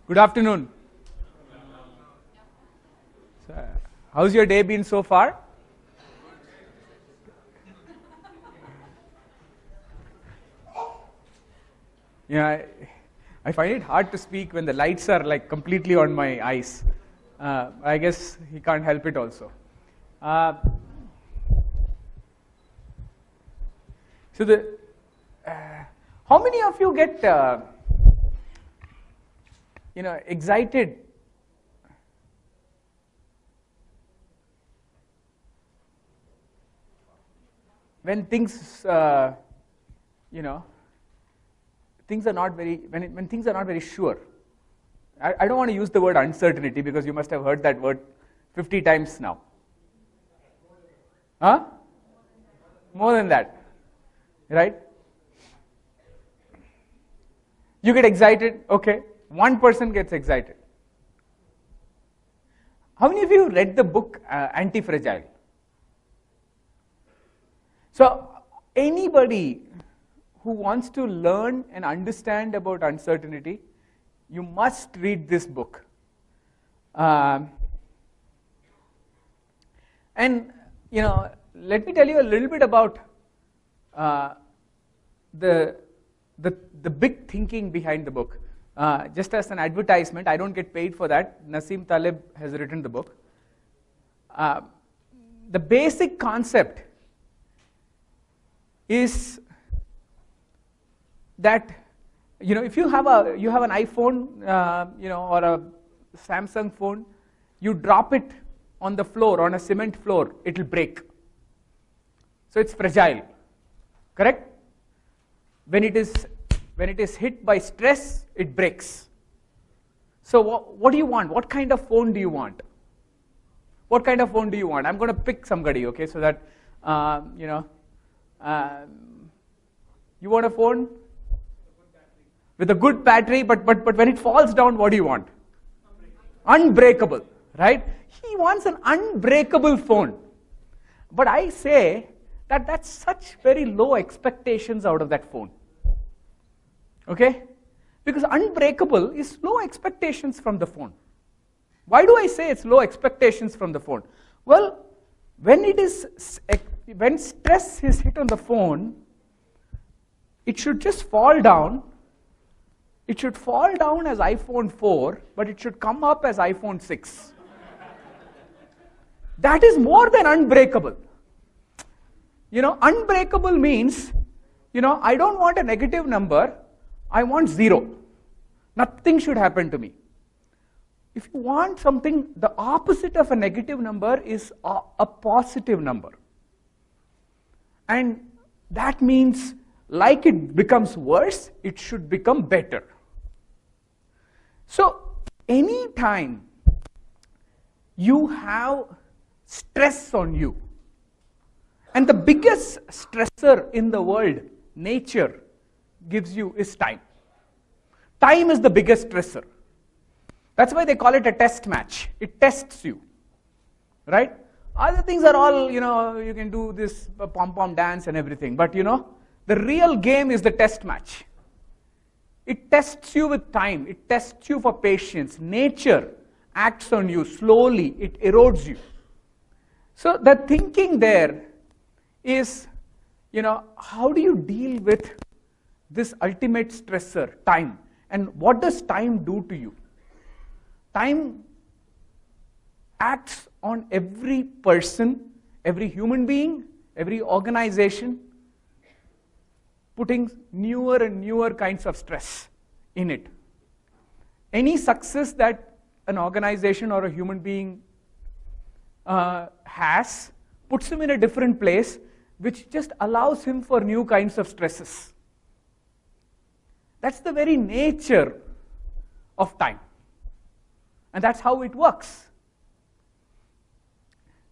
Good afternoon. How's your day been so far? Yeah, I find it hard to speak when the lights are like completely on my eyes. I guess he can't help it also. How many of you get excited when things things are not very when things are not very sure? I don't want to use the word uncertainty because you must have heard that word 50 times now. Huh? More than that, right? You get excited, okay. One person gets excited. How many of you read the book Anti-Fragile? So anybody who wants to learn and understand about uncertainty, you must read this book. And let me tell you a little bit about the big thinking behind the book. Just as an advertisement, I don't get paid for that. Nassim Taleb has written the book. The basic concept is that if you have an iPhone or a Samsung phone, you drop it on the floor, on a cement floor, it will break. So it's fragile, correct? When it is hit by stress, it breaks. So what do you want? What kind of phone do you want? What kind of phone do you want? I'm going to pick somebody, okay, so that you want a phone with a good battery, but when it falls down, what do you want? Unbreakable, right? He wants an unbreakable phone. But I say that that's such very low expectations out of that phone. Okay? Because unbreakable is low expectations from the phone. Why do I say it's low expectations from the phone? Well, when stress is hit on the phone, it should just fall down. It should fall down as iPhone 4, but it should come up as iPhone 6. That is more than unbreakable. Unbreakable means, I don't want a negative number, I want 0. Nothing should happen to me. If you want something, the opposite of a negative number is a positive number. And that means, like it becomes worse, it should become better. So, anytime you have stress on you, and the biggest stressor in the world, nature, gives you is time. Time is the biggest stressor. That's why they call it a test match. It tests you, right? Other things are all, you can do this pom-pom dance and everything, but the real game is the test match. It tests you with time. It tests you for patience. Nature acts on you slowly. It erodes you. So the thinking there is, how do you deal with this ultimate stressor, time? And what does time do to you? Time acts on every person, every human being, every organization, putting newer and newer kinds of stress in it. Any success that an organization or a human being has puts him in a different place, which just allows him for new kinds of stresses. That's the very nature of time. And that's how it works.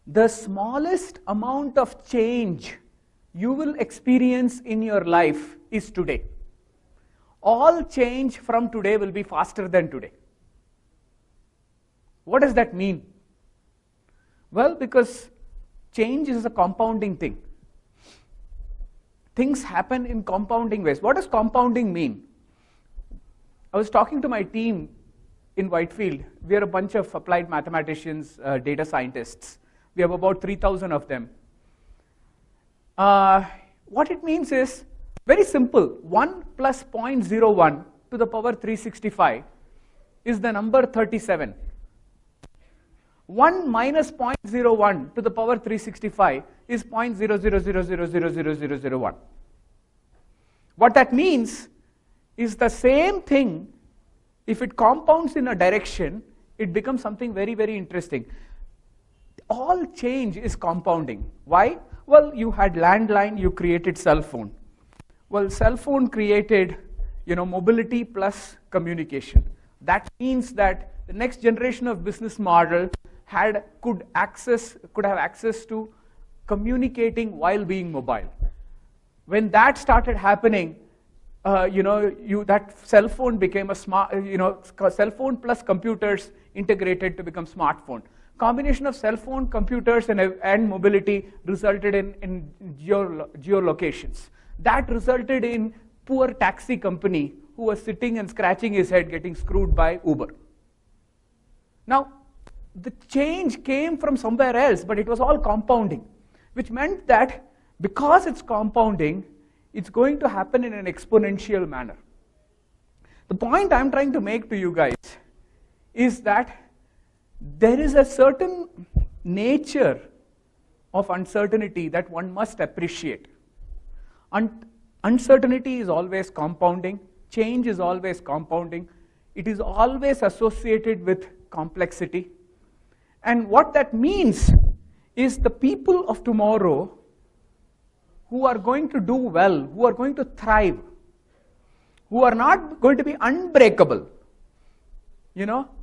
The smallest amount of change you will experience in your life is today. All change from today will be faster than today. What does that mean? Well, because change is a compounding thing. Things happen in compounding ways. What does compounding mean? I was talking to my team in Whitefield, we are a bunch of applied mathematicians, data scientists. We have about 3,000 of them. What it means is very simple. 1 plus 0.01 to the power 365 is the number 37. 1 minus 0.01 to the power 365 is 0.00000001. What that means is the same thing. If it compounds in a direction, it becomes something very, very interesting. All change is compounding. Why? Well, you had landline, you created cell phone. Well, cell phone created, mobility plus communication. That means that the next generation of business model could have access to communicating while being mobile. When that started happening, that cell phone became a smart, cell phone plus computers integrated to become smartphone. Combination of cell phone, computers, and mobility resulted in geolocations. That resulted in poor taxi company who was sitting and scratching his head getting screwed by Uber. Now, the change came from somewhere else, but it was all compounding, which meant that because it's compounding, it's going to happen in an exponential manner. The point I'm trying to make to you guys is that there is a certain nature of uncertainty that one must appreciate. Uncertainty is always compounding. Change is always compounding. It is always associated with complexity. And what that means is the people of tomorrow who are going to do well, who are going to thrive, who are not going to be unbreakable.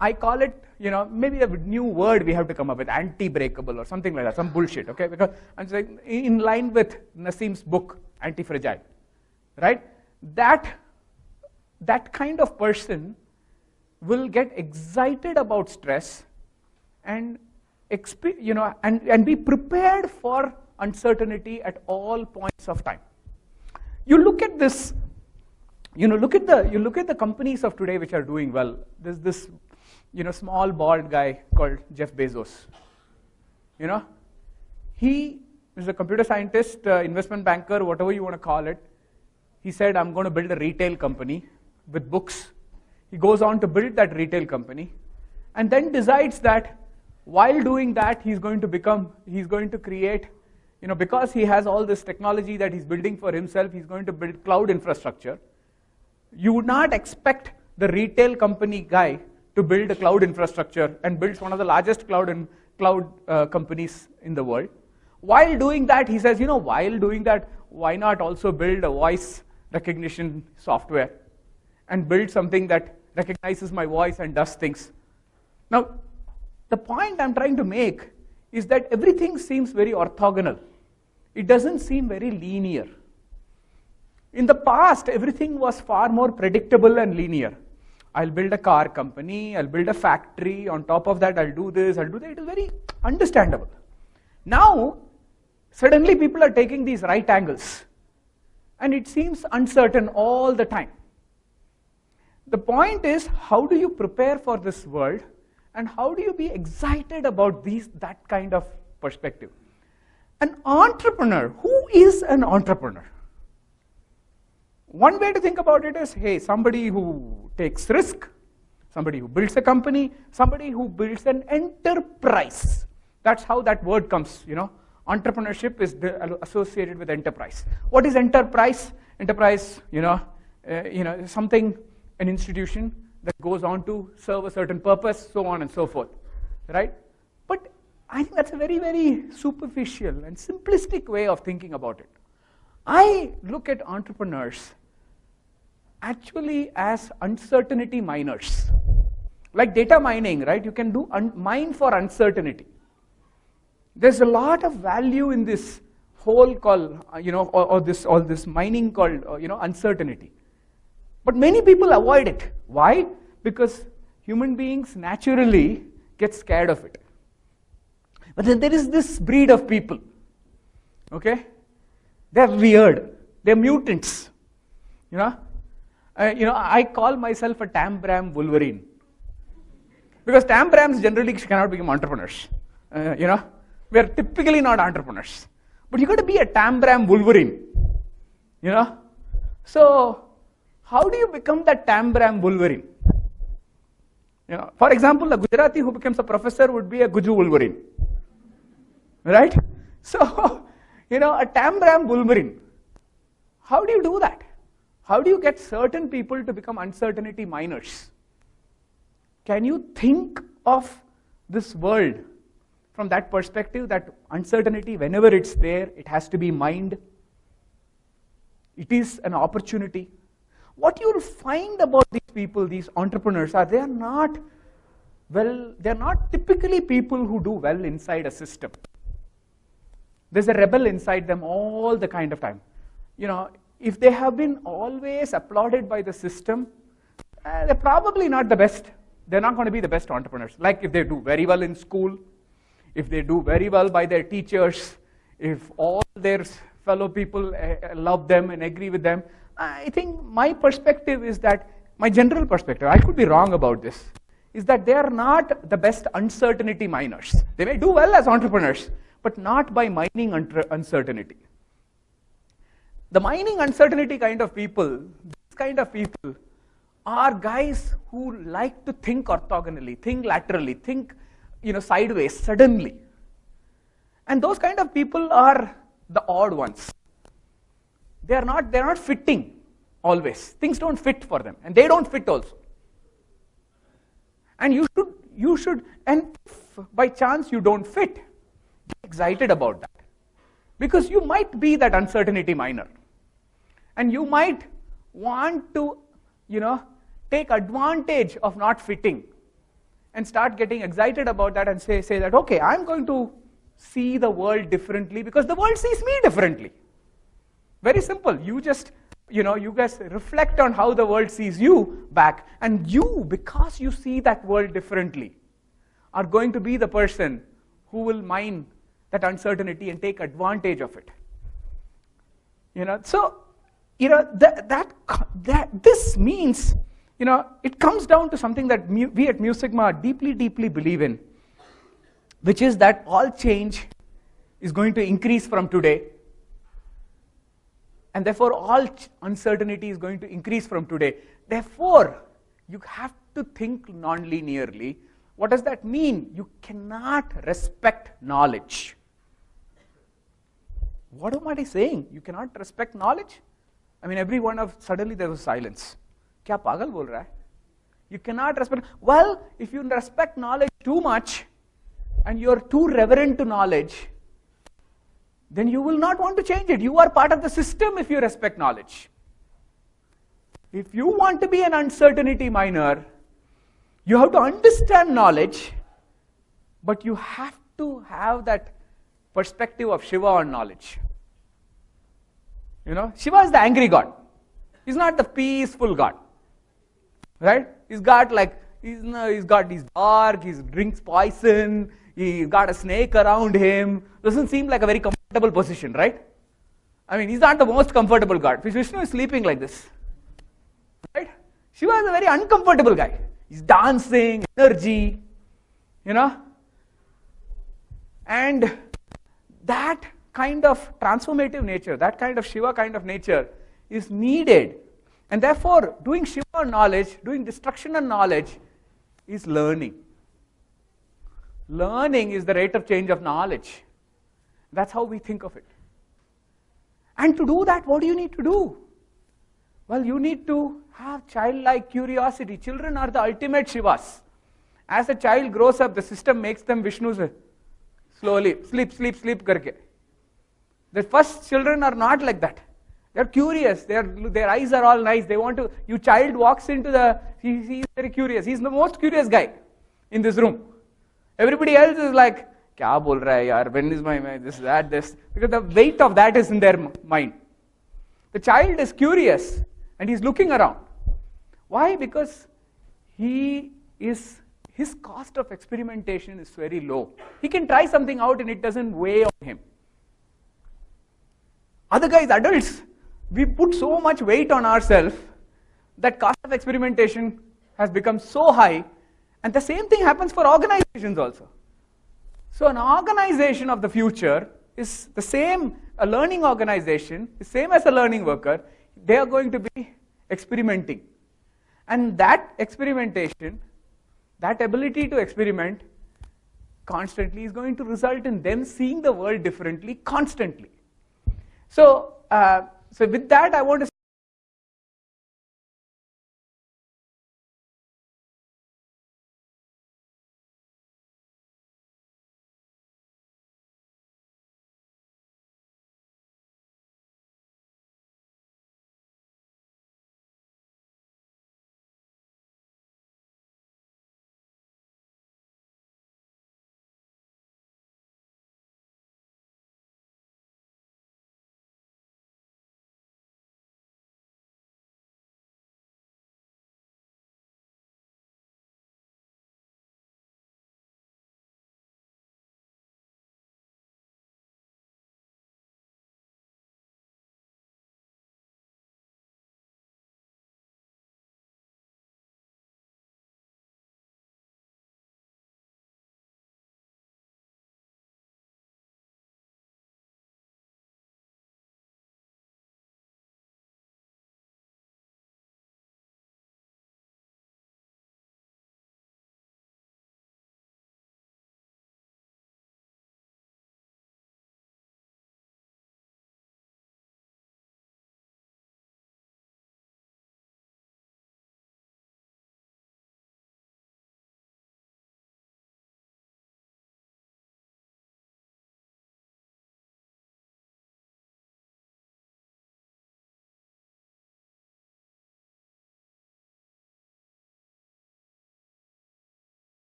I call it, maybe a new word we have to come up with, anti-breakable or something like that, some bullshit, okay? Because I'm saying in line with Nassim's book, Anti-Fragile, right? That kind of person will get excited about stress and be prepared for uncertainty at all points of time. You look at this, you look at the companies of today which are doing well. There's this, small bald guy called Jeff Bezos. He is a computer scientist, investment banker, whatever you want to call it. He said, I'm going to build a retail company with books. He goes on to build that retail company and then decides that while doing that, he's going to create, because he has all this technology that he's building for himself, he's going to build cloud infrastructure. You would not expect the retail company guy to build a cloud infrastructure and builds one of the largest cloud companies in the world. While doing that, he says, while doing that, why not also build a voice recognition software and build something that recognizes my voice and does things. Now, the point I'm trying to make is that everything seems very orthogonal. It doesn't seem very linear. In the past, everything was far more predictable and linear. I'll build a car company, I'll build a factory, on top of that I'll do this, I'll do that. It is very understandable. Now, suddenly people are taking these right angles, and it seems uncertain all the time. The point is, how do you prepare for this world, and how do you be excited about that kind of perspective? An entrepreneur, who is an entrepreneur? One way to think about it is, hey, somebody who takes risk, somebody who builds a company, somebody who builds an enterprise. That's how that word comes, Entrepreneurship is associated with enterprise. What is enterprise? Enterprise, something, an institution that goes on to serve a certain purpose, so on and so forth, right? But I think that's a very, very superficial and simplistic way of thinking about it. I look at entrepreneurs actually as uncertainty miners. Like data mining, right? You can mine for uncertainty. There's a lot of value in this whole called, all this mining called, uncertainty. But many people avoid it. Why? Because human beings naturally get scared of it. But then there is this breed of people, okay? They're weird. They're mutants, I call myself a Tam Bram Wolverine. Because Tambrams generally cannot become entrepreneurs. We are typically not entrepreneurs. But you got to be a Tambram Wolverine. So, how do you become that Tambram Wolverine? For example, a Gujarati who becomes a professor would be a Guju Wolverine. Right? So, a Tambram Wolverine. How do you do that? How do you get certain people to become uncertainty miners? Can you think of this world from that perspective, that uncertainty, whenever it's there, it has to be mined? It is an opportunity. What you'll find about these people, these entrepreneurs, are they're not typically people who do well inside a system. There's a rebel inside them all the kind of time. If they have been always applauded by the system, they're probably not the best. They're not going to be the best entrepreneurs. Like if they do very well in school, if they do very well by their teachers, if all their fellow people love them and agree with them, I think my perspective is that, my general perspective, I could be wrong about this, is that they are not the best uncertainty miners. They may do well as entrepreneurs, but not by mining uncertainty. The mining uncertainty kind of people, these kind of people, are guys who like to think orthogonally, think laterally, think sideways, suddenly. And those kind of people are the odd ones. They're not fitting always. Things don't fit for them, and they don't fit also. And you should, and if by chance you don't fit, get excited about that. Because you might be that uncertainty miner. And you might want to, take advantage of not fitting and start getting excited about that and say that, okay, I'm going to see the world differently because the world sees me differently. Very simple. You just, you guys reflect on how the world sees you back, and you, because you see that world differently, are going to be the person who will mine that uncertainty and take advantage of it. So, this means, it comes down to something that we at Mu Sigma deeply, deeply believe in, which is that all change is going to increase from today, and therefore all uncertainty is going to increase from today. Therefore, you have to think non-linearly. What does that mean? You cannot respect knowledge. What am I saying? You cannot respect knowledge? I mean, suddenly there was silence. Kya pagal bol raha hai? You cannot respect. Well, if you respect knowledge too much, and you're too reverent to knowledge, then you will not want to change it. You are part of the system if you respect knowledge. If you want to be an uncertainty miner, you have to understand knowledge, but you have to have that perspective of Shiva on knowledge. Shiva is the angry god. He's not the peaceful god. Right? He's dark, he drinks poison, he got a snake around him. Doesn't seem like a very comfortable position, right? I mean, he's not the most comfortable god. Vishnu is sleeping like this. Right? Shiva is a very uncomfortable guy. He's dancing, energy, and that kind of transformative nature, that kind of Shiva kind of nature is needed. And therefore, doing Shiva knowledge, doing destruction of knowledge is learning. Learning is the rate of change of knowledge. That's how we think of it. And to do that, what do you need to do? Well, you need to have childlike curiosity. Children are the ultimate Shivas. As a child grows up, the system makes them Vishnus slowly. Sleep karke. The first children are not like that. They're curious. Their eyes are all nice. They want to. Your child walks into he's very curious. He's the most curious guy in this room. Everybody else is like, kya bol raha hai yaar? When is my this? Because the weight of that is in their mind. The child is curious and he's looking around. Why? Because his cost of experimentation is very low. He can try something out and it doesn't weigh on him. Other guys, adults, we put so much weight on ourselves that cost of experimentation has become so high, And the same thing happens for organizations also. So an organization of the future is the same, a learning organization, the same as a learning worker. They are going to be experimenting. And that experimentation, that ability to experiment constantly is going to result in them seeing the world differently constantly. So with that, I want to